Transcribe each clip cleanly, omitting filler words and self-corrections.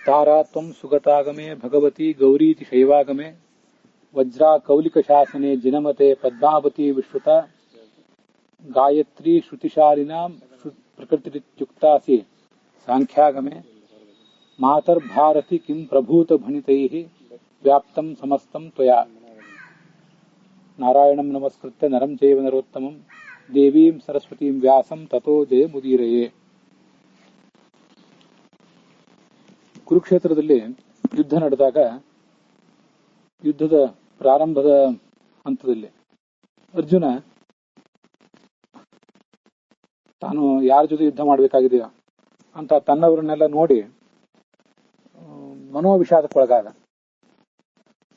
ತಾರಾತ್ವಂ ಸುಗತಾಗಮೆ ಭಗವತಿ ಗೌರೀತಿ ಶೈವಾಗಮೆ ವಜ್ರಾ ಕೌಲಿಕ ಶಾಸನೆ ಜಿನಮತೆ ಪದ್ಮಾವತಿ ವಿಶ್ರುತ ಗಾಯತ್ರಿ ಶ್ರುತಿಶಾಲಿನಾಂ ಪ್ರಕೃತಿರಿತ್ಯುಕ್ತಾಸಿ ಸಾಂಖ್ಯಾಗಮೆ ಮಾತರ್ಭಾರತಿ ಕಿಂ ಪ್ರಭೂತ ಭಣಿತೈಃ ವ್ಯಾಪ್ತಂ ಸಮಸ್ತಂ ತ್ವಯಾ ನಾರಾಯಣಂ ನಮಸ್ಕೃತ್ಯ ನರಂ ಚೈವ ನರೋತ್ತಮಂ ದೇವೀಂ ಸರಸ್ವತೀಂ ವ್ಯಾಸಂ ತಥೋ ಜಯಮುದೀರಯೇ. ಕುರುಕ್ಷೇತ್ರದಲ್ಲಿ ಯುದ್ಧ ನಡೆದಾಗ ಯುದ್ಧದ ಪ್ರಾರಂಭದ ಹಂತದಲ್ಲಿ ಅರ್ಜುನ ತಾನು ಯಾರ ಜೊತೆ ಯುದ್ಧ ಮಾಡಬೇಕಾಗಿದೆಯೋ ಅಂತ ತನ್ನವರನ್ನೆಲ್ಲ ನೋಡಿ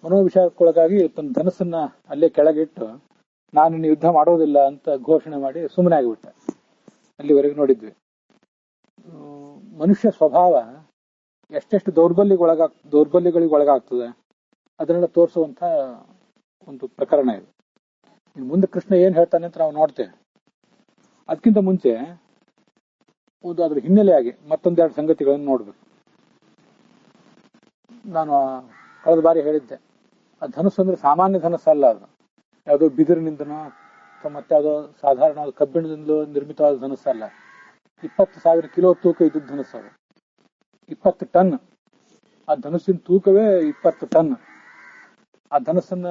ಮನೋವಿಷಾದಕ್ಕೊಳಗಾಗಿ ತನ್ನ ಧನಸ್ಸನ್ನ ಅಲ್ಲೇ ಕೆಳಗಿಟ್ಟು ನಾನು ಇನ್ನು ಯುದ್ಧ ಮಾಡೋದಿಲ್ಲ ಅಂತ ಘೋಷಣೆ ಮಾಡಿ ಸುಮ್ಮನೆ ಆಗಿಬಿಟ್ಟ. ಅಲ್ಲಿವರೆಗೆ ನೋಡಿದ್ವಿ. ಮನುಷ್ಯ ಸ್ವಭಾವ ಎಷ್ಟೆಷ್ಟು ದೌರ್ಬಲ್ಯಗಳಿಗೆ ಒಳಗಾಗ್ತದೆ ಅದನ್ನೆಲ್ಲ ತೋರಿಸುವಂತ ಒಂದು ಪ್ರಕರಣ ಇದು. ಇನ್ನು ಮುಂದೆ ಕೃಷ್ಣ ಏನ್ ಹೇಳ್ತಾನೆ ಅಂತ ನಾವು ನೋಡ್ತೇವೆ. ಅದಕ್ಕಿಂತ ಮುಂಚೆ ಅದ್ರ ಹಿನ್ನೆಲೆಯಾಗಿ ಮತ್ತೊಂದೆರಡು ಸಂಗತಿಗಳನ್ನು ನೋಡ್ಬೇಕು. ನಾನು ಕಳೆದ ಬಾರಿ ಹೇಳಿದ್ದೆ, ಆ ಧನುಸ್ಸು ಅಂದ್ರೆ ಸಾಮಾನ್ಯ ಧನುಸ್ಸು ಅಲ್ಲ. ಅದು ಯಾವುದೋ ಬಿದಿರಿನಿಂದನೋ ಅಥವಾ ಮತ್ತಾವುದೋ ಸಾಧಾರಣ ಕಬ್ಬಿಣದಿಂದಲೂ ನಿರ್ಮಿತವಾದ ಧನುಸ್ಸಲ್ಲ. 20,000 ಕಿಲೋ ತೂಕ ಇದ್ದ ಧನುಸ್ಸು. ಅದು 20 ಟನ್. ಆ ಧನುಸ್ಸಿನ ತೂಕವೇ 20 ಟನ್. ಆ ಧನುಸ್ಸನ್ನ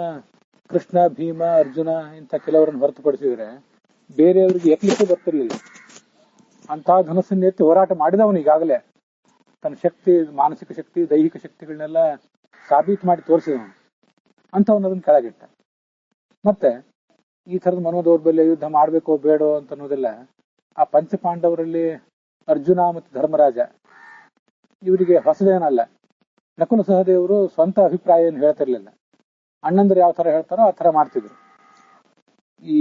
ಕೃಷ್ಣ, ಭೀಮ, ಅರ್ಜುನ ಇಂಥ ಕೆಲವರನ್ನು ಹೊರತುಪಡಿಸಿದ್ರೆ ಬೇರೆಯವರಿಗೆ ಎತ್ತಲಿಕ್ಕೆ ಬರ್ತಿರ್ಲಿಲ್ಲ. ಅಂತಹ ಧನುಸ್ಸನ್ನು ಎತ್ತಿ ಹೋರಾಟ ಮಾಡಿದವನು ಈಗಾಗಲೇ ತನ್ನ ಶಕ್ತಿ, ಮಾನಸಿಕ ಶಕ್ತಿ, ದೈಹಿಕ ಶಕ್ತಿಗಳನ್ನೆಲ್ಲ ಸಾಬೀತು ಮಾಡಿ ತೋರಿಸಿದವನು. ಅಂತವನ್ನ ಅದನ್ನ ಕೆಳಗಿಟ್ಟ. ಮತ್ತೆ ಈ ತರದ ಮನೋದೌರ್ಬಲ್ಯ, ಯುದ್ಧ ಮಾಡ್ಬೇಕೋ ಬೇಡೋ ಅಂತ ಅನ್ನೋದೆಲ್ಲ ಆ ಪಂಚಪಾಂಡವರಲ್ಲಿ ಅರ್ಜುನ ಮತ್ತು ಧರ್ಮರಾಜ ಇವರಿಗೆ ಹೊಸದೇನಲ್ಲ. ನಕುಲ ಸಹದೇವರು ಸ್ವಂತ ಅಭಿಪ್ರಾಯ ಏನು ಹೇಳ್ತಿರ್ಲಿಲ್ಲ. ಅಣ್ಣಂದ್ರೆ ಯಾವ ತರ ಹೇಳ್ತಾರೋ ಆ ತರ ಮಾಡ್ತಿದ್ರು. ಈ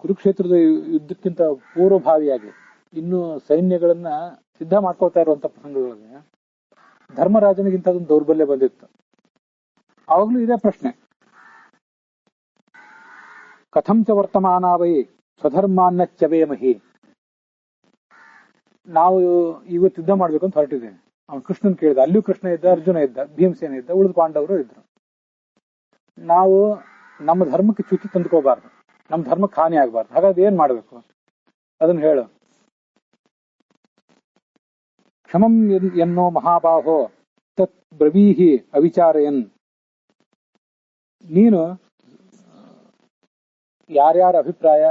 ಕುರುಕ್ಷೇತ್ರದ ಯುದ್ಧಕ್ಕಿಂತ ಪೂರ್ವಭಾವಿಯಾಗಿ ಇನ್ನು ಸೈನ್ಯಗಳನ್ನ ಸಿದ್ಧ ಮಾಡ್ಕೊಳ್ತಾ ಇರುವಂತ ಪ್ರಸಂಗಗಳಿಗೆ ಧರ್ಮರಾಜನಿಗಿಂತ ದೌರ್ಬಲ್ಯ ಬಂದಿತ್ತು. ಆವಾಗ್ಲೂ ಇದೇ ಪ್ರಶ್ನೆ, ಕಥಂಚ ವರ್ತಮಾನಾವೈ ಸ್ವಧರ್ಮಾನ್ನ ಚವೇಮಹಿ. ನಾವು ಇವತ್ತು ಯುದ್ಧ ಮಾಡ್ಬೇಕು ಅಂತ ಹೊರಟಿದ್ದೇವೆ. ಅವನು ಕೃಷ್ಣನ್ ಕೇಳಿದ. ಅಲ್ಲಿಯೂ ಕೃಷ್ಣ ಇದ್ದ, ಅರ್ಜುನ ಇದ್ದ, ಭೀಮಸೇನ ಇದ್ದ, ಉಳಿದ ಪಾಂಡವರು ಇದ್ರು. ನಾವು ನಮ್ಮ ಧರ್ಮಕ್ಕೆ ಚ್ಯುತಿ ತಂದುಕೋಬಾರ್ದು, ನಮ್ಮ ಧರ್ಮಕ್ಕೆ ಹಾನಿ ಆಗಬಾರ್ದು. ಹಾಗಾದ್ರೆ ಏನ್ ಮಾಡ್ಬೇಕು ಅದನ್ನ ಹೇಳು. ಕ್ಷಮಂ ಎನ್ನೋ ಮಹಾಬಾಹೋ ತತ್ ಬ್ರವೀಹಿ ಅವಿಚಾರಯನ್. ನೀನು ಯಾರ್ಯಾರ ಅಭಿಪ್ರಾಯ,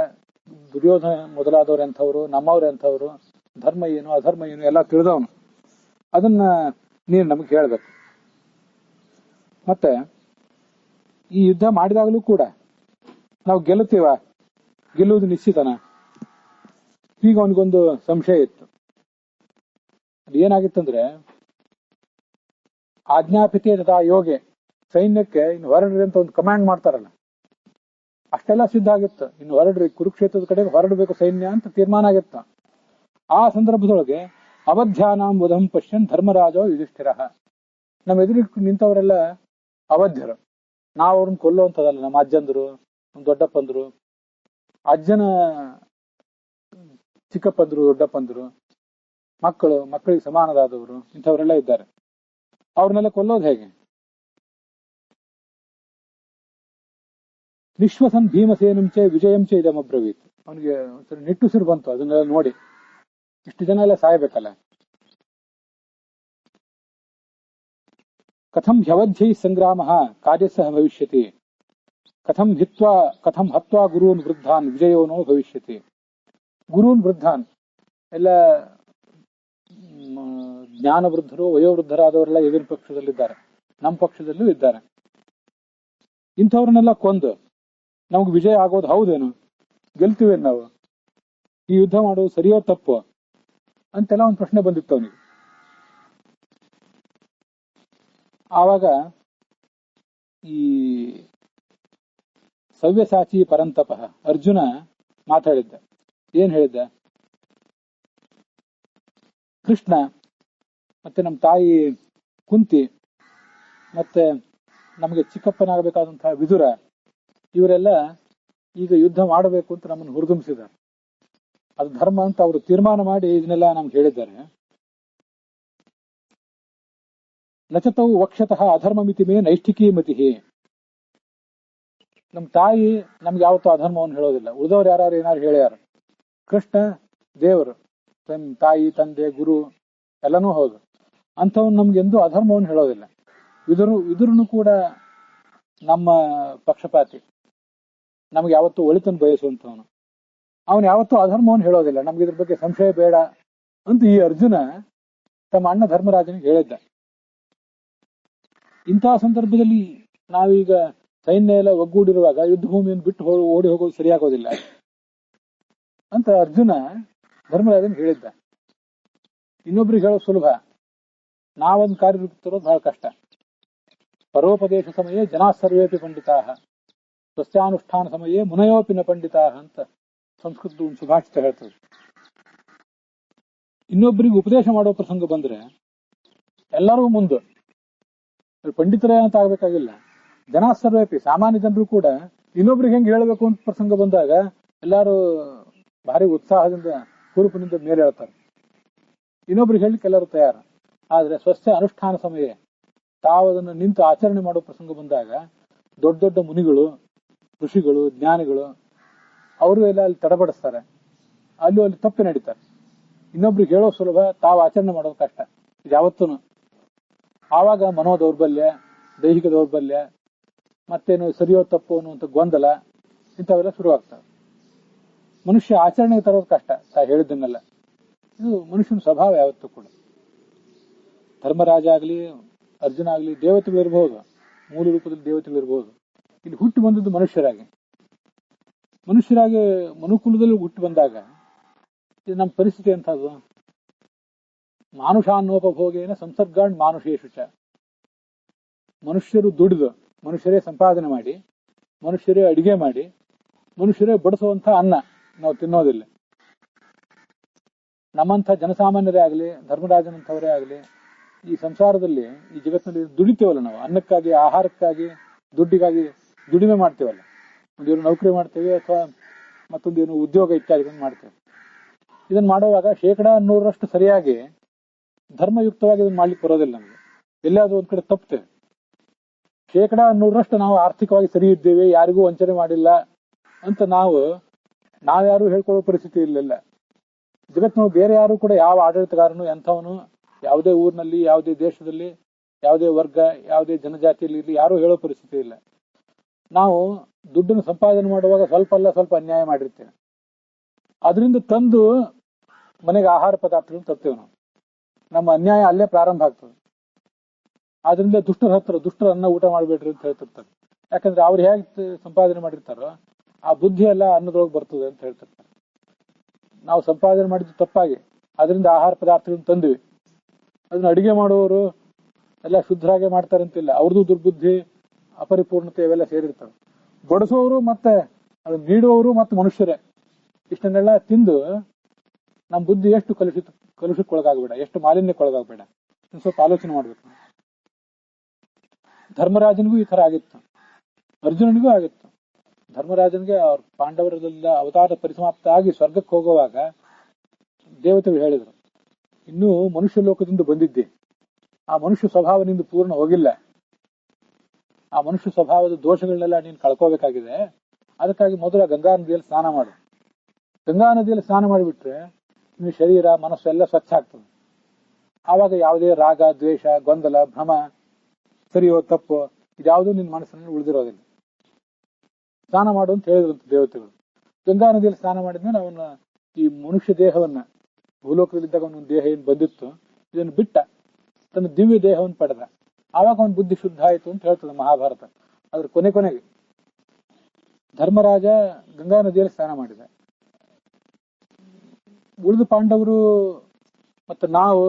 ದುರ್ಯೋಧನ ಮೊದಲಾದವರೆಂಥವ್ರು, ನಮ್ಮವ್ರೆಂಥವ್ರು, ಧರ್ಮ ಏನು ಅಧರ್ಮ ಏನು ಎಲ್ಲ ತಿಳಿದವನು, ಅದನ್ನ ನೀನು ನಮಗೆ ಹೇಳ್ಬೇಕು. ಮತ್ತೆ ಈ ಯುದ್ಧ ಮಾಡಿದಾಗಲೂ ಕೂಡ ನಾವು ಗೆಲ್ಲುತ್ತೀವ, ಗೆಲ್ಲುವುದು ನಿಶ್ಚಿತನ? ಈಗ ಅವನಿಗೊಂದು ಸಂಶಯ ಇತ್ತು. ಅದೇನಾಗಿತ್ತಂದ್ರೆ, ಆಜ್ಞಾಪಿತೇ ತಥಾ ಯೋಗೆ, ಸೈನ್ಯಕ್ಕೆ ಇನ್ನು ಹೊರಡ್ರಿ ಅಂತ ಒಂದು ಕಮಾಂಡ್ ಮಾಡ್ತಾರಲ್ಲ, ಅಷ್ಟೆಲ್ಲ ಸಿದ್ಧ ಆಗಿತ್ತು. ಇನ್ನು ಹೊರಡ್ರಿ, ಕುರುಕ್ಷೇತ್ರದ ಕಡೆಗೆ ಹೊರಡಬೇಕು ಸೈನ್ಯ ಅಂತ ತೀರ್ಮಾನ ಆಗಿತ್ತು. ಆ ಸಂದರ್ಭದೊಳಗೆ ಅವಧ್ಯಾನಾಂ ವಧಂ ಪಶ್ಯನ್ ಧರ್ಮರಾಜೋ ಯುಧಿಷ್ಠಿರ. ನಮ್ಮ ಎದುರಿಗೆ ನಿಂತವರೆಲ್ಲ ಅವಧ್ಯರು. ನಾವು ಅವ್ರನ್ನ ಕೊಲ್ಲುವಂಥದ್ದಲ್ಲ. ನಮ್ಮ ಅಜ್ಜಂದ್ರು, ನಮ್ಮ ದೊಡ್ಡಪ್ಪಂದ್ರು, ಅಜ್ಜನ ಚಿಕ್ಕಪ್ಪಂದ್ರು, ದೊಡ್ಡಪ್ಪಂದ್ರು, ಮಕ್ಕಳಿಗೆ ಸಮಾನರಾದವರು, ಇಂಥವರೆಲ್ಲ ಇದ್ದಾರೆ. ಅವ್ರನ್ನೆಲ್ಲ ಕೊಲ್ಲೋದು ಹೇಗೆ? ವಿಶ್ವಸನ್ ಭೀಮಸೇನಂಚೆ ವಿಜಯಂಚೆ ಇದಮಬ್ರವೀತ್. ಅವನಿಗೆ ಒಂದ್ಸರಿ ನಿಟ್ಟುಸಿರು ಬಂತು ಅದನ್ನೆಲ್ಲ ನೋಡಿ. ಇಷ್ಟು ಜನ ಎಲ್ಲ ಸಾಯಬೇಕಲ್ಲ. ಕಥಂ ಹ್ಯವಧ್ಯೈ ಸಂಗ್ರಾಮ ಕಾರ್ಯಸಹ ಭವಿಷ್ಯತಿ, ಕಥಂ ಹತ್ವಾ ಗುರೂನ್ ವೃದ್ಧಾನ್ ವಿಜಯೋನೋ ಭವಿಷ್ಯತಿ. ಗುರೂನ್ ವೃದ್ಧಾನ್ ಎಲ್ಲ ಜ್ಞಾನ ವೃದ್ಧರು, ವಯೋವೃದ್ಧರಾದವರೆಲ್ಲ ಎದುರು ಪಕ್ಷದಲ್ಲಿದ್ದಾರೆ, ನಮ್ಮ ಪಕ್ಷದಲ್ಲೂ ಇದ್ದಾರೆ. ಇಂಥವ್ರನ್ನೆಲ್ಲ ಕೊಂದು ನಮ್ಗೆ ವಿಜಯ ಆಗೋದು ಹೌದೇನು? ಗೆಲ್ತೀವೇನು ನಾವು? ಈ ಯುದ್ಧ ಮಾಡೋದು ಸರಿಯೋ ತಪ್ಪು ಅಂತೆಲ್ಲ ಒಂದು ಪ್ರಶ್ನೆ ಬಂದಿತ್ತು ಅವನಿಗೆ. ಆವಾಗ ಈ ಸವ್ಯಸಾಚಿ ಪರಂತಪ ಅರ್ಜುನ ಮಾತಾಡಿದ್ದ. ಏನ್ ಹೇಳಿದ್ದ? ಕೃಷ್ಣ ಮತ್ತೆ ನಮ್ಮ ತಾಯಿ ಕುಂತಿ ಮತ್ತೆ ನಮಗೆ ಚಿಕ್ಕಪ್ಪನಾಗಬೇಕಾದಂತಹ ವಿದುರ ಇವರೆಲ್ಲ ಈಗ ಯುದ್ಧ ಮಾಡಬೇಕು ಅಂತ ನಮ್ಮನ್ನು ಹುರಿದುಂಬಿಸಿದ್ದಾರೆ. ಅದು ಧರ್ಮ ಅಂತ ಅವರು ತೀರ್ಮಾನ ಮಾಡಿ ಇದನ್ನೆಲ್ಲ ನಮ್ಗೆ ಹೇಳಿದ್ದಾರೆ. ನಚತವು ವಕ್ಷತಃ ಅಧರ್ಮ ಮಿತಿ ಮೇ ನೈಷ್ಠಿಕೀ ಮತಿ. ನಮ್ಮ ತಾಯಿ ನಮ್ಗೆ ಯಾವತ್ತೂ ಅಧರ್ಮವನ್ನು ಹೇಳೋದಿಲ್ಲ. ಉಳಿದವ್ರು ಯಾರು ಏನಾರು ಹೇಳ್ಯಾರ. ಕೃಷ್ಣ ದೇವರು, ತಾಯಿ ತಂದೆ ಗುರು ಎಲ್ಲನೂ ಹೌದು. ಅಂಥವ್ನು ನಮ್ಗೆಂದೂ ಅಧರ್ಮವನ್ನು ಹೇಳೋದಿಲ್ಲ. ಇದ್ರೂ ಕೂಡ ನಮ್ಮ ಪಕ್ಷಪಾತಿ, ನಮ್ಗೆ ಯಾವತ್ತೂ ಒಳಿತನ್ನು ಬಯಸುವಂಥವನು. ಅವನು ಯಾವತ್ತೂ ಅಧರ್ಮವನ್ನು ಹೇಳೋದಿಲ್ಲ. ನಮ್ಗೆ ಇದ್ರ ಬಗ್ಗೆ ಸಂಶಯ ಬೇಡ ಅಂತ ಈ ಅರ್ಜುನ ತಮ್ಮ ಅಣ್ಣ ಧರ್ಮರಾಜನಿಗೆ ಹೇಳಿದ್ದ. ಇಂತಹ ಸಂದರ್ಭದಲ್ಲಿ ನಾವೀಗ ಸೈನ್ಯ ಎಲ್ಲ ಒಗ್ಗೂಡಿರುವಾಗ ಯುದ್ಧ ಭೂಮಿಯನ್ನು ಬಿಟ್ಟು ಓಡಿ ಹೋಗೋದು ಸರಿಯಾಗೋದಿಲ್ಲ ಅಂತ ಅರ್ಜುನ ಧರ್ಮರಾಜನ್ ಹೇಳಿದ್ದ. ಇನ್ನೊಬ್ರಿಗೆ ಹೇಳೋದು ಸುಲಭ, ನಾವೊಂದು ಕಾರ್ಯ ರೂಪಿಸೋದು ಬಹಳ ಕಷ್ಟ. ಪರೋಪದೇಶ ಸಮಯೇ ಜನಾ ಸರ್ವೇಪಿ ಪಂಡಿತಾ ಸಸ್ಯಾನುಷ್ಠಾನ ಸಮಯೇ ಮುನಯೋಪಿ ನ ಪಂಡಿತಾ ಅಂತ ಸಂಸ್ಕೃತದ ಒಂದು ಸುಭಾಷಿತ ಹೇಳ್ತದೆ. ಇನ್ನೊಬ್ಬರಿಗೆ ಉಪದೇಶ ಮಾಡೋ ಪ್ರಸಂಗ ಬಂದ್ರೆ ಎಲ್ಲರೂ ಮುಂದೆ ಪಂಡಿತರೇ ಅಂತ ಆಗ್ಬೇಕಾಗಿಲ್ಲ. ಜನಾ ಸರ್ವೇಪಿ ಸಾಮಾನ್ಯ ಜನರು ಕೂಡ ಇನ್ನೊಬ್ರಿಗೆ ಹೆಂಗೆ ಹೇಳಬೇಕು ಅಂತ ಪ್ರಸಂಗ ಬಂದಾಗ ಎಲ್ಲರೂ ಭಾರಿ ಉತ್ಸಾಹದಿಂದ ಹುರುಪಿನಿಂದ ಮೇಲೆ ಹೇಳ್ತಾರೆ. ಇನ್ನೊಬ್ರಿಗೆ ಹೇಳಲಿಕ್ಕೆ ಎಲ್ಲರೂ ತಯಾರ. ಆದ್ರೆ ಸ್ವಸ್ಯ ಅನುಷ್ಠಾನ ಸಮಯ ತಾವು ಅದನ್ನು ನಿಂತು ಆಚರಣೆ ಮಾಡೋ ಪ್ರಸಂಗ ಬಂದಾಗ ದೊಡ್ಡ ದೊಡ್ಡ ಮುನಿಗಳು, ಋಷಿಗಳು, ಜ್ಞಾನಿಗಳು ಅವರು ಎಲ್ಲ ಅಲ್ಲಿ ತಡಬಡಿಸ್ತಾರೆ. ಅಲ್ಲಿ ತಪ್ಪಿ ನಡೀತಾರೆ. ಇನ್ನೊಬ್ರಿಗೆ ಹೇಳೋ ಸುಲಭ, ತಾವು ಆಚರಣೆ ಮಾಡೋದು ಕಷ್ಟ. ಇದು ಯಾವತ್ತೂ ಆವಾಗ ಮನೋ ದೌರ್ಬಲ್ಯ, ದೈಹಿಕ ದೌರ್ಬಲ್ಯ, ಮತ್ತೇನು ಸರಿಯೋ ತಪ್ಪು ಅನ್ನುವಂಥ ಗೊಂದಲ ಇಂಥವೆಲ್ಲ ಶುರುವಾಗ್ತವೆ. ಮನುಷ್ಯ ಆಚರಣೆಗೆ ತರೋದು ಕಷ್ಟ. ಹೇಳಿದ್ದನ್ನೆಲ್ಲ ಇದು ಮನುಷ್ಯನ ಸ್ವಭಾವ ಯಾವತ್ತೂ ಕೂಡ. ಧರ್ಮರಾಜ ಆಗಲಿ, ಅರ್ಜುನ ಆಗಲಿ ದೇವತೆಗಳಿರ್ಬಹುದು, ಮೂಲ ರೂಪದಲ್ಲಿ ದೇವತೆಗಳಿರ್ಬಹುದು. ಇಲ್ಲಿ ಹುಟ್ಟಿ ಬಂದದ್ದು ಮನುಷ್ಯರಾಗಿ ಮನುಕುಲದಲ್ಲಿ ಹುಟ್ಟಿ ಬಂದಾಗ ಇದು ನಮ್ಮ ಪರಿಸ್ಥಿತಿ ಎಂಥದ್ದು? ಮಾನುಷಾನ್ನೋಪಭೋಗೇನ ಸಂಸರ್ಗಾಂಡ್ ಮಾನುಷೇಶು ಚ. ಮನುಷ್ಯರು ದುಡಿದು, ಮನುಷ್ಯರೇ ಸಂಪಾದನೆ ಮಾಡಿ, ಮನುಷ್ಯರೇ ಅಡಿಗೆ ಮಾಡಿ, ಮನುಷ್ಯರೇ ಬಡಿಸುವಂಥ ಅನ್ನ ನಾವು ತಿನ್ನೋದಿಲ್ಲ. ನಮ್ಮಂಥ ಜನಸಾಮಾನ್ಯರೇ ಆಗಲಿ, ಧರ್ಮರಾಜನಂಥವರೇ ಆಗಲಿ, ಈ ಸಂಸಾರದಲ್ಲಿ, ಈ ಜಗತ್ತಿನಲ್ಲಿ ದುಡಿತೇವಲ್ಲ ನಾವು. ಅನ್ನಕ್ಕಾಗಿ, ಆಹಾರಕ್ಕಾಗಿ, ದುಡ್ಡಿಗಾಗಿ ದುಡಿಮೆ ಮಾಡ್ತೇವಲ್ಲ. ಒಂದೇನು ನೌಕರಿ ಮಾಡ್ತೇವೆ ಅಥವಾ ಮತ್ತೊಂದೇನು ಉದ್ಯೋಗ ಇತ್ಯಾದಿಗಳನ್ನು ಮಾಡ್ತೇವೆ. ಇದನ್ನು ಮಾಡುವಾಗ 100% ಸರಿಯಾಗಿ ಧರ್ಮಯುಕ್ತವಾಗಿ ಇದನ್ನು ಮಾಡ್ಲಿಕ್ಕೆ ಬರೋದಿಲ್ಲ ನಮಗೆ. ಎಲ್ಲಾದ್ರೂ ಒಂದ್ ಕಡೆ ತಪ್ಪುತ್ತೇವೆ. 100% ನಾವು ಆರ್ಥಿಕವಾಗಿ ಸರಿ ಇದ್ದೇವೆ, ಯಾರಿಗೂ ವಂಚನೆ ಮಾಡಿಲ್ಲ ಅಂತ ನಾವ್ಯಾರು ಹೇಳ್ಕೊಳ್ಳೋ ಪರಿಸ್ಥಿತಿ ಇರಲಿಲ್ಲ. ಜಗತ್ತಿನ ಬೇರೆ ಯಾರು ಕೂಡ, ಯಾವ ಆಡಳಿತಗಾರನು ಎಂಥವನು, ಯಾವುದೇ ಊರಿನಲ್ಲಿ, ಯಾವುದೇ ದೇಶದಲ್ಲಿ, ಯಾವುದೇ ವರ್ಗ, ಯಾವುದೇ ಜನಜಾತಿಯಲ್ಲಿ ಇರಲಿ, ಯಾರು ಹೇಳೋ ಪರಿಸ್ಥಿತಿ ಇಲ್ಲ. ನಾವು ದುಡ್ಡನ್ನು ಸಂಪಾದನೆ ಮಾಡುವಾಗ ಸ್ವಲ್ಪ ಅನ್ಯಾಯ ಮಾಡಿರ್ತೇವೆ. ಅದರಿಂದ ತಂದು ಮನೆಗೆ ಆಹಾರ ಪದಾರ್ಥಗಳನ್ನು ತರ್ತೇವೆ ನಾವು. ನಮ್ಮ ಅನ್ಯಾಯ ಅಲ್ಲೇ ಪ್ರಾರಂಭ ಆಗ್ತದೆ. ಆದ್ರಿಂದ ದುಷ್ಟರ ಅನ್ನ ಊಟ ಮಾಡಬೇಡ್ರಿ ಅಂತ ಹೇಳ್ತಿರ್ತಾರೆ. ಯಾಕಂದ್ರೆ ಅವ್ರು ಹೇಗೆ ಸಂಪಾದನೆ ಮಾಡಿರ್ತಾರೋ ಆ ಬುದ್ಧಿ ಎಲ್ಲ ಅನ್ನದೊಳಗೆ ಬರ್ತದೆ ಅಂತ ಹೇಳ್ತಿರ್ತಾರೆ. ನಾವು ಸಂಪಾದನೆ ಮಾಡಿದ್ದು ತಪ್ಪಾಗಿ, ಅದರಿಂದ ಆಹಾರ ಪದಾರ್ಥಗಳನ್ನು ತಂದ್ವಿ. ಅದನ್ನ ಅಡಿಗೆ ಮಾಡುವವರು ಎಲ್ಲ ಶುದ್ಧರಾಗೆ ಮಾಡ್ತಾರಂತಿಲ್ಲ. ಅವ್ರದ್ದು ದುರ್ಬುದ್ಧಿ, ಅಪರಿಪೂರ್ಣತೆ ಇವೆಲ್ಲ ಸೇರಿರ್ತವೆ. ಬಡಿಸೋರು ಮತ್ತೆ ಅದನ್ನ ನೀಡುವವರು ಮತ್ತೆ ಮನುಷ್ಯರೇ. ಇಷ್ಟನ್ನೆಲ್ಲ ತಿಂದು ನಮ್ಮ ಬುದ್ಧಿ ಎಷ್ಟು ಕಲುಷಕ್ಕೊಳಗಾಗಬೇಡ, ಎಷ್ಟು ಮಾಲಿನ್ಯಕ್ಕೊಳಗಾಗಬೇಡ, ಸ್ವಲ್ಪ ಆಲೋಚನೆ ಮಾಡ್ಬೇಕು. ಧರ್ಮರಾಜನಿಗೂ ಈ ತರ ಆಗಿತ್ತು, ಅರ್ಜುನನಿಗೂ ಆಗಿತ್ತು. ಧರ್ಮರಾಜನಿಗೆ ಅವ್ರ ಪಾಂಡವರದೆಲ್ಲ ಅವತಾರ ಪರಿಸಮಾಪ್ತ ಆಗಿ ಸ್ವರ್ಗಕ್ಕೆ ಹೋಗುವಾಗ ದೇವತೆಗಳು ಹೇಳಿದ್ರು, ಇನ್ನೂ ಮನುಷ್ಯ ಲೋಕದಿಂದ ಬಂದಿದ್ದೆ, ಆ ಮನುಷ್ಯ ಸ್ವಭಾವದಿಂದ ಪೂರ್ಣ ಹೋಗಿಲ್ಲ. ಆ ಮನುಷ್ಯ ಸ್ವಭಾವದ ದೋಷಗಳನ್ನೆಲ್ಲ ನೀನು ಕಳ್ಕೋಬೇಕಾಗಿದೆ. ಅದಕ್ಕಾಗಿ ಮೊದಲ ಗಂಗಾ ನದಿಯಲ್ಲಿ ಸ್ನಾನ ಮಾಡು. ಗಂಗಾ ನದಿಯಲ್ಲಿ ಸ್ನಾನ ಮಾಡಿಬಿಟ್ರೆ ನಿನ್ನ ಶರೀರ ಮನಸ್ಸು ಎಲ್ಲ ಸ್ವಚ್ಛ ಆಗ್ತದೆ. ಆವಾಗ ಯಾವುದೇ ರಾಗ, ದ್ವೇಷ, ಗೊಂದಲ, ಭ್ರಮ, ಸರಿಯೋ ತಪ್ಪು ಇದ್ಯಾವುದೂ ನಿನ್ನ ಮನಸ್ಸಿನಲ್ಲಿ ಉಳಿದಿರೋದಿಲ್ಲ. ಸ್ನಾನ ಮಾಡು ಅಂತ ಹೇಳಿದ್ರಂತ ದೇವತೆಗಳು. ಗಂಗಾ ನದಿಯಲ್ಲಿ ಸ್ನಾನ ಮಾಡಿದ್ಮೇಲೆ ಅವನ ಈ ಮನುಷ್ಯ ದೇಹವನ್ನ, ಭೂಲೋಕದಲ್ಲಿದ್ದಾಗ ಅವನ ದೇಹ ಏನು ಬಂದಿತ್ತು ಇದನ್ನು ಬಿಟ್ಟ, ತನ್ನ ದಿವ್ಯ ದೇಹವನ್ನು ಪಡೆದ. ಆವಾಗ ಅವನ ಬುದ್ಧಿ ಶುದ್ಧ ಆಯಿತು ಅಂತ ಹೇಳ್ತದೆ ಮಹಾಭಾರತ. ಅದ್ರ ಕೊನೆಗೆ ಧರ್ಮರಾಜ ಗಂಗಾ ನದಿಯಲ್ಲಿ ಸ್ನಾನ ಮಾಡಿದ. ಉಳಿದ ಪಾಂಡವರು ಮತ್ತು ನಾವು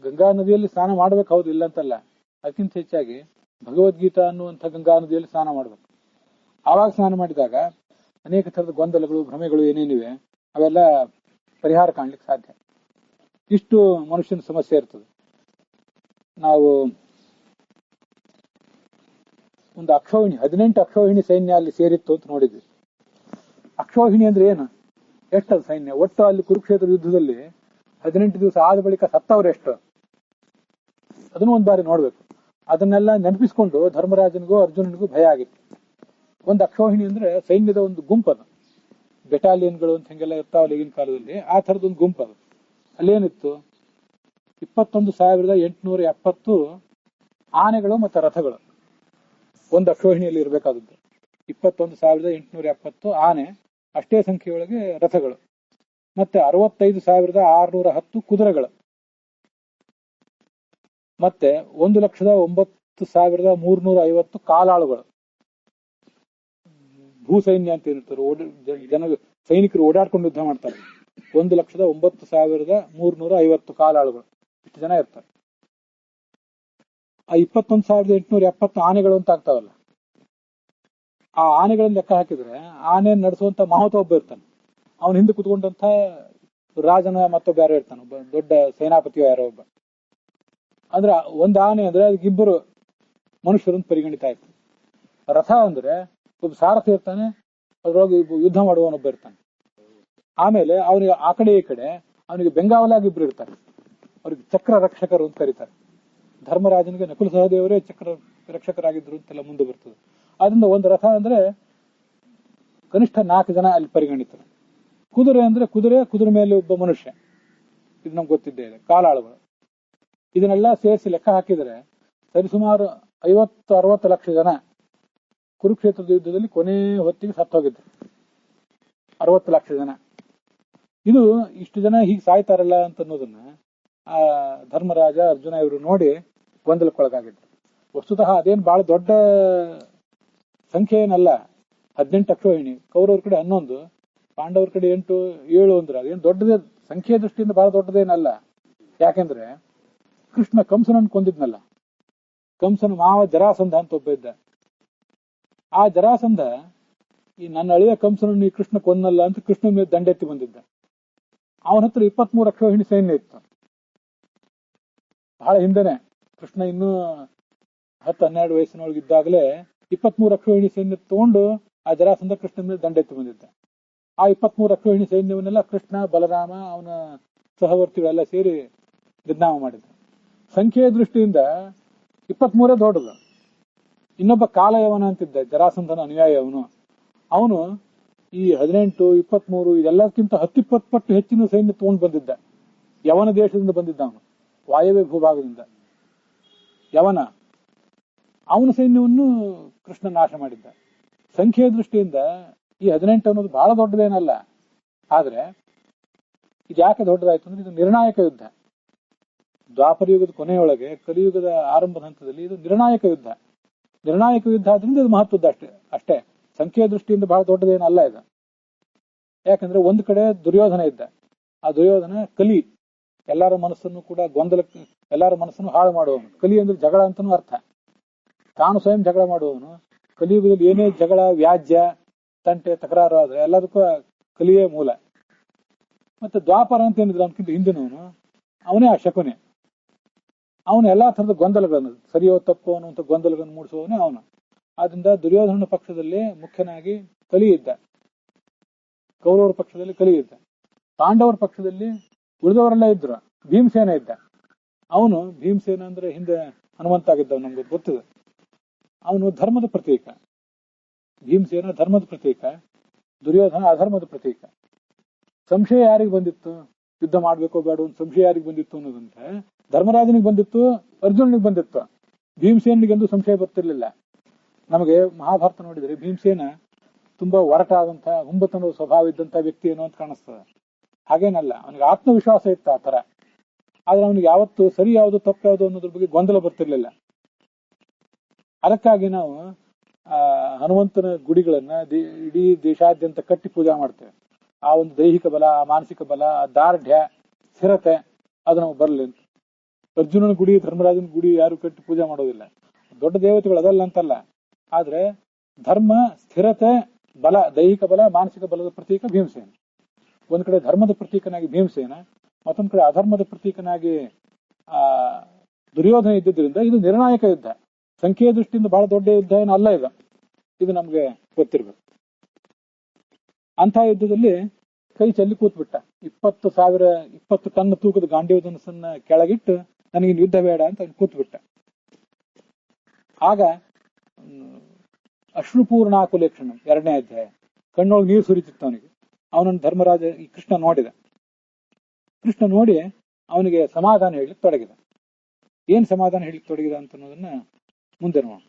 ಗಂಗಾ ನದಿಯಲ್ಲಿ ಸ್ನಾನ ಮಾಡ್ಬೇಕು, ಹೌದು ಇಲ್ಲ ಅಂತಲ್ಲ. ಅದಕ್ಕಿಂತ ಹೆಚ್ಚಾಗಿ ಭಗವದ್ಗೀತಾ ಅನ್ನುವಂಥ ಗಂಗಾ ನದಿಯಲ್ಲಿ ಸ್ನಾನ ಮಾಡ್ಬೇಕು. ಆವಾಗ ಸ್ನಾನ ಮಾಡಿದಾಗ ಅನೇಕ ಥರದ ಗೊಂದಲಗಳು, ಭ್ರಮೆಗಳು ಏನೇನಿವೆ ಅವೆಲ್ಲ ಪರಿಹಾರ ಕಾಣ್ಲಿಕ್ಕೆ ಸಾಧ್ಯ. ಇಷ್ಟು ಮನುಷ್ಯನ ಸಮಸ್ಯೆ ಇರ್ತದೆ. ನಾವು ಒಂದು ಅಕ್ಷೋಹಿಣಿ, 18 ಅಕ್ಷೋಹಿಣಿ ಸೈನ್ಯ ಅಲ್ಲಿ ಸೇರಿತ್ತು ಅಂತ ನೋಡಿದ್ವಿ. ಅಕ್ಷೋಹಿಣಿ ಅಂದ್ರೆ ಏನು, ಎಷ್ಟದು ಸೈನ್ಯ? ಒಟ್ಟು ಅಲ್ಲಿ ಕುರುಕ್ಷೇತ್ರ ಯುದ್ಧದಲ್ಲಿ 18 ದಿವಸ ಆದ ಬಳಿಕ ಸತ್ತವ್ರು ಎಷ್ಟು? ಅದನ್ನು ಒಂದ್ ಬಾರಿ ನೋಡ್ಬೇಕು. ಅದನ್ನೆಲ್ಲ ನೆನಪಿಸ್ಕೊಂಡು ಧರ್ಮರಾಜನಿಗೂ ಅರ್ಜುನನಿಗೂ ಭಯ ಆಗಿತ್ತು. ಒಂದು ಅಕ್ಷೋಹಿಣಿ ಅಂದ್ರೆ ಸೈನ್ಯದ ಒಂದು ಗುಂಪದು, ಬೆಟಾಲಿಯನ್ಗಳು ಅಂತ ಹಿಂಗೆಲ್ಲ ಇರ್ತಾವಲ್ಲ ಈಗಿನ ಕಾಲದಲ್ಲಿ, ಆ ಥರದೊಂದು ಗುಂಪದು. ಅಲ್ಲೇನಿತ್ತು, 21,870 ಆನೆಗಳು ಮತ್ತೆ ರಥಗಳು ಒಂದು ಅಕ್ಷೋಹಿಣಿಯಲ್ಲಿ ಇರಬೇಕಾದದ್ದು. 21,870 ಆನೆ, ಅಷ್ಟೇ ಸಂಖ್ಯೆಯೊಳಗೆ ರಥಗಳು, ಮತ್ತೆ 65,610 ಕುದುರೆಗಳು, ಮತ್ತೆ 1,09,350 ಕಾಲಾಳುಗಳು. ಭೂಸೈನ್ಯ ಅಂತ ಏನಿರ್ತಾರೆ, ಸೈನಿಕರು ಓಡಾಡ್ಕೊಂಡು ಯುದ್ಧ ಮಾಡ್ತಾರೆ. 1,09,350 ಕಾಲಾಳುಗಳು, ಇಷ್ಟು ಜನ ಇರ್ತಾರೆ. ಆ 21,870 ಆನೆಗಳು ಅಂತ ಆಗ್ತಾವಲ್ಲ, ಆ ಆನೆಗಳನ್ನ ಲೆಕ್ಕ ಹಾಕಿದ್ರೆ ಆನೆ ನಡೆಸುವಂತ ಮಹತ್ವ ಒಬ್ಬ ಇರ್ತಾನೆ, ಅವನ ಹಿಂದೆ ಕುತ್ಕೊಂಡಂತ ರಾಜನ ಮತ್ತೊಬ್ಬ ಯಾರೋ ಇರ್ತಾನೆ, ಒಬ್ಬ ದೊಡ್ಡ ಸೇನಾಪತಿಯೋ ಯಾರೋ ಒಬ್ಬ. ಅಂದ್ರೆ ಒಂದು ಆನೆ ಅಂದ್ರೆ ಅದಕ್ಕೆ ಇಬ್ಬರು ಮನುಷ್ಯರನ್ನು ಪರಿಗಣಿತಾ ಇರ್ತಾನೆ. ರಥ ಅಂದ್ರೆ ಒಬ್ಬ ಸಾರಥಿ ಇರ್ತಾನೆ, ಅದ್ರೊಳಗೆ ಯುದ್ಧ ಮಾಡುವವನೊಬ್ಬ ಇರ್ತಾನೆ. ಆಮೇಲೆ ಅವನಿಗೆ ಆ ಕಡೆ ಈ ಕಡೆ ಅವನಿಗೆ ಬೆಂಗಾವಲಾಗಿ ಇಬ್ರು ಇರ್ತಾರೆ, ಅವ್ರಿಗೆ ಚಕ್ರ ರಕ್ಷಕರು ಅಂತ ಕರೀತಾರೆ. ಧರ್ಮರಾಜನಿಗೆ ನಕುಲ ಸಹದೇವರೇ ಚಕ್ರ ರಕ್ಷಕರಾಗಿದ್ರು ಅಂತೆಲ್ಲ ಮುಂದೆ ಬರ್ತದೆ. ಆದ್ರಿಂದ ಒಂದು ರಥ ಅಂದ್ರೆ ಕನಿಷ್ಠ 4 ಜನ ಅಲ್ಲಿ ಪರಿಗಣಿತರು. ಕುದುರೆ ಅಂದ್ರೆ ಕುದುರೆ ಮೇಲೆ ಒಬ್ಬ ಮನುಷ್ಯ, ಇದು ನಮ್ಗೆ ಗೊತ್ತಿದ್ದೇ ಇದೆ. ಕಾಲಾಳುಗಳು, ಇದನ್ನೆಲ್ಲ ಸೇರಿಸಿ ಲೆಕ್ಕ ಹಾಕಿದರೆ ಸರಿಸುಮಾರು 50-60 ಲಕ್ಷ ಜನ ಕುರುಕ್ಷೇತ್ರದ ಯುದ್ಧದಲ್ಲಿ ಕೊನೆ ಹೊತ್ತಿಗೆ ಸತ್ತೋಗಿದ್ರು. 60 ಲಕ್ಷ ಜನ. ಇದು ಇಷ್ಟು ಜನ ಹೀಗೆ ಸಾಯ್ತಾರಲ್ಲ ಅಂತ ಅನ್ನೋದನ್ನ ಆ ಧರ್ಮರಾಜ ಅರ್ಜುನ ಇವರು ನೋಡಿ ಗೊಂದಲಕ್ಕೊಳಗಾಗಿದ್ರು. ವಸ್ತುತಃ ಅದೇನು ಬಹಳ ದೊಡ್ಡ ಸಂಖ್ಯೆ ಏನಲ್ಲ, 18 ಅಕ್ಷೋಹಿಣಿ, ಕೌರವ್ರ ಕಡೆ 11, ಪಾಂಡವ್ರ ಕಡೆ 8, 7 ಅಂದ್ರೆ ಅದೇನು ದೊಡ್ಡದೇ ಸಂಖ್ಯೆ ದೃಷ್ಟಿಯಿಂದ ಬಹಳ ದೊಡ್ಡದೇನಲ್ಲ. ಯಾಕೆಂದ್ರೆ ಕೃಷ್ಣ ಕಂಸನನ್ನು ಕೊಂದಿದ್ನಲ್ಲ, ಕಂಸನ ಮಾವ ಜರಾಸಂಧ ಅಂತ ಒಬ್ಬ ಇದ್ದ. ಆ ಜರಾಸಂಧ ಈ ನನ್ನ ಅಳಿಯ ಕಂಸನನ್ನು ಈ ಕೃಷ್ಣ ಕೊಂದಲ್ಲ ಅಂತ ಕೃಷ್ಣ ಮೇಲೆ ದಂಡೆತ್ತಿ ಬಂದಿದ್ದ. ಅವನ ಹತ್ರ 23 ಅಕ್ಷೋಹಿಣಿ ಸೈನ್ಯ ಇತ್ತು. ಬಹಳ ಹಿಂದೆನೆ, ಕೃಷ್ಣ ಇನ್ನೂ 10-12 ವಯಸ್ಸಿನೊಳಗಿದ್ದಾಗಲೇ 23 ಅಕ್ಷೋಹಿಣಿ ಸೈನ್ಯ ತಗೊಂಡು ಆ ಜರಾಸಂಧ ಕೃಷ್ಣ ಮೇಲೆ ದಂಡೆತ್ತಿ ಬಂದಿದ್ದ. ಆ 23 ಅಕ್ಷೋಹಿಣಿ ಸೈನ್ಯವನ್ನೆಲ್ಲ ಕೃಷ್ಣ, ಬಲರಾಮ, ಅವನ ಸಹವರ್ತಿಗಳೆಲ್ಲ ಸೇರಿ ನಿರ್ನಾಮ ಮಾಡಿದ. ಸಂಖ್ಯೆಯ ದೃಷ್ಟಿಯಿಂದ 23 ದೊಡ್ಡದು. ಇನ್ನೊಬ್ಬ ಕಾಲಯವನ ಅಂತಿದ್ದ, ಜರಾಸಂಧನ ಅನುಯಾಯಿ ಅವನು ಈ 18, 23 ಇದೆಲ್ಲಕ್ಕಿಂತ 10-20 ಪಟ್ಟು ಹೆಚ್ಚಿನ ಸೈನ್ಯ ತಗೊಂಡು ಬಂದಿದ್ದ. ಯವನ ದೇಶದಿಂದ ಬಂದಿದ್ದ ಅವನು, ವಾಯವ್ಯ ಭೂಭಾಗದಿಂದ. ಯವನ ಅವನ ಸೈನ್ಯವನ್ನು ಕೃಷ್ಣ ನಾಶ ಮಾಡಿದ್ದ. ಸಂಖ್ಯೆಯ ದೃಷ್ಟಿಯಿಂದ ಈ 18 ಅನ್ನೋದು ಬಹಳ ದೊಡ್ಡದೇನಲ್ಲ. ಆದ್ರೆ ಇದು ಯಾಕೆ ದೊಡ್ಡದಾಯ್ತು ಅಂದ್ರೆ ಇದು ನಿರ್ಣಾಯಕ ಯುದ್ಧ. ದ್ವಾಪರ ಯುಗದ ಕೊನೆಯೊಳಗೆ ಕಲಿಯುಗದ ಆರಂಭದ ಹಂತದಲ್ಲಿ ಇದು ನಿರ್ಣಾಯಕ ಯುದ್ಧ. ನಿರ್ಣಾಯಕ ಯುದ್ಧ ಆದ್ರಿಂದ ಇದು ಮಹತ್ವದ ಅಷ್ಟೇ. ಸಂಖ್ಯೆಯ ದೃಷ್ಟಿಯಿಂದ ಬಹಳ ದೊಡ್ಡದೇನಲ್ಲ ಇದು. ಯಾಕಂದ್ರೆ ಒಂದು ಕಡೆ ದುರ್ಯೋಧನ ಇದ್ದ. ಆ ದುರ್ಯೋಧನ ಕಲಿ, ಎಲ್ಲರ ಮನಸ್ಸನ್ನು ಕೂಡ ಗೊಂದಲಕ್ಕೆ, ಎಲ್ಲರ ಮನಸ್ಸನ್ನು ಹಾಳು ಮಾಡುವವನು. ಕಲಿ ಅಂದ್ರೆ ಜಗಳ ಅಂತಾನೂ ಅರ್ಥ. ತಾನು ಸ್ವಯಂ ಜಗಳ ಮಾಡುವವನು. ಕಲಿಯುಗದಲ್ಲಿ ಏನೇ ಜಗಳ, ವ್ಯಾಜ್ಯ, ತಂಟೆ, ತಕರಾರು ಆದ್ರೆ ಎಲ್ಲದಕ್ಕೂ ಕಲಿಯೇ ಮೂಲ. ಮತ್ತೆ ದ್ವಾಪರ ಅಂತ ಏನಿದ್ರೆ ಅವನಕ್ಕಿಂತ ಹಿಂದಿನವನು, ಅವನೇ ಆ ಶಕುನಿ. ಅವನು ಎಲ್ಲಾ ತರದ ಗೊಂದಲಗಳನ್ನು, ಸರಿಯೋ ತಪ್ಪೋ ಅನ್ನುವಂಥ ಗೊಂದಲಗಳನ್ನು ಮೂಡಿಸುವವನೇ ಅವನು. ಆದ್ರಿಂದ ದುರ್ಯೋಧನ ಪಕ್ಷದಲ್ಲಿ ಮುಖ್ಯನಾಗಿ ಕಲಿ ಇದ್ದ, ಕೌರವರ ಪಕ್ಷದಲ್ಲಿ ಕಲಿ ಇದ್ದ. ಪಾಂಡವರ ಪಕ್ಷದಲ್ಲಿ ಉಳಿದವರೆಲ್ಲ ಇದ್ರು. ಭೀಮಸೇನ ಇದ್ದ. ಅವನು ಭೀಮಸೇನ ಅಂದ್ರೆ ಹಿಂದೆ ಹನುಮಂತ ಆಗಿದ್ದವ, ನಮ್ಗೆ ಗೊತ್ತಿದೆ. ಅವನು ಧರ್ಮದ ಪ್ರತೀಕ. ಭೀಮಸೇನ ಧರ್ಮದ ಪ್ರತೀಕ, ದುರ್ಯೋಧನ ಅಧರ್ಮದ ಪ್ರತೀಕ. ಸಂಶಯ ಯಾರಿಗೆ ಬಂದಿತ್ತು, ಯುದ್ಧ ಮಾಡ್ಬೇಕೋ ಬೇಡ ಒಂದು ಸಂಶಯ ಯಾರಿಗೆ ಬಂದಿತ್ತು ಅನ್ನೋದಂತೆ ಧರ್ಮರಾಜನಿಗೆ ಬಂದಿತ್ತು, ಅರ್ಜುನನಿಗೆ ಬಂದಿತ್ತು. ಭೀಮಸೇನಿಗೆಂದು ಸಂಶಯ ಬರ್ತಿರ್ಲಿಲ್ಲ. ನಮಗೆ ಮಹಾಭಾರತ ನೋಡಿದ್ರೆ ಭೀಮಸೇನ ತುಂಬಾ ಒರಟಾದಂತ, ಹುಂಬತನದ ಸ್ವಭಾವ ಇದ್ದಂತ ವ್ಯಕ್ತಿ ಏನೋ ಅಂತ ಕಾಣಿಸ್ತದೆ. ಹಾಗೇನಲ್ಲ, ಅವನಿಗೆ ಆತ್ಮವಿಶ್ವಾಸ ಇತ್ತು ಆ ತರ. ಆದ್ರೆ ಅವನಿಗೆ ಯಾವತ್ತು ಸರಿ ಯಾವುದು ತಪ್ಪು ಯಾವುದು ಅನ್ನೋದ್ರ ಬಗ್ಗೆ ಗೊಂದಲ ಬರ್ತಿರ್ಲಿಲ್ಲ. ಅದಕ್ಕಾಗಿ ನಾವು ಹನುಮಂತನ ಗುಡಿಗಳನ್ನ ಇಡೀ ದೇಶಾದ್ಯಂತ ಕಟ್ಟಿ ಪೂಜಾ ಮಾಡ್ತೇವೆ. ಆ ಒಂದು ದೈಹಿಕ ಬಲ, ಆ ಮಾನಸಿಕ ಬಲ, ಆ ದಾರ್ಢ್ಯ, ಸ್ಥಿರತೆ ಅದು ನಾವು ಬರಲಿ ಅಂತ. ಅರ್ಜುನನ ಗುಡಿ, ಧರ್ಮರಾಜನ ಗುಡಿ ಯಾರು ಕಟ್ಟಿ ಪೂಜೆ ಮಾಡೋದಿಲ್ಲ. ದೊಡ್ಡ ದೇವತೆಗಳು ಅದಲ್ಲ ಅಂತಲ್ಲ. ಆದ್ರೆ ಧರ್ಮ, ಸ್ಥಿರತೆ, ಬಲ, ದೈಹಿಕ ಬಲ, ಮಾನಸಿಕ ಬಲದ ಪ್ರತೀಕ ಭೀಮಸೇನ. ಒಂದ್ ಕಡೆ ಧರ್ಮದ ಪ್ರತೀಕನಾಗಿ ಭೀಮಸೇನ, ಮತ್ತೊಂದ್ ಕಡೆ ಅಧರ್ಮದ ಪ್ರತೀಕನಾಗಿ ದುರ್ಯೋಧನ ಇದ್ದಿದ್ದರಿಂದ ಇದು ನಿರ್ಣಾಯಕ ಯುದ್ಧ. ಸಂಖ್ಯೆಯ ದೃಷ್ಟಿಯಿಂದ ಬಹಳ ದೊಡ್ಡ ಯುದ್ಧ ಏನು ಅಲ್ಲ ಇದು ನಮ್ಗೆ ಗೊತ್ತಿರ್ಬೇಕು. ಅಂಥ ಯುದ್ಧದಲ್ಲಿ ಕೈ ಚೆಲ್ಲಿ ಕೂತ್ಬಿಟ್ಟ. 20 ಟನ್ ತೂಕದ ಗಾಂಡೀವ ಧನಸ್ಸನ್ನ ಕೆಳಗಿಟ್ಟು ನನಗಿನ್ ಯುದ್ಧ ಬೇಡ ಅಂತ ಅವ್ನು ಕೂತ್ಬಿಟ್ಟ. ಆಗ ಅಶ್ರುಪೂರ್ಣಾಕುಲೇಕ್ಷಣ 2ನೇ ಅಧ್ಯಾಯ, ಕಣ್ಣೊಳಗೆ ನೀರು ಸುರಿತಿತ್ತು ಅವನಿಗೆ. ಅವನನ್ನು ಧರ್ಮರಾಜ ಈ ಕೃಷ್ಣ ನೋಡಿದ. ಕೃಷ್ಣ ನೋಡಿ ಅವನಿಗೆ ಸಮಾಧಾನ ಹೇಳಲಿಕ್ಕೆ ತೊಡಗಿದ. ಏನ್ ಸಮಾಧಾನ ಹೇಳಲಿಕ್ಕೆ ತೊಡಗಿದ ಅಂತ ಅನ್ನೋದನ್ನ ಮುಂದೆ ನೋಡೋಣ.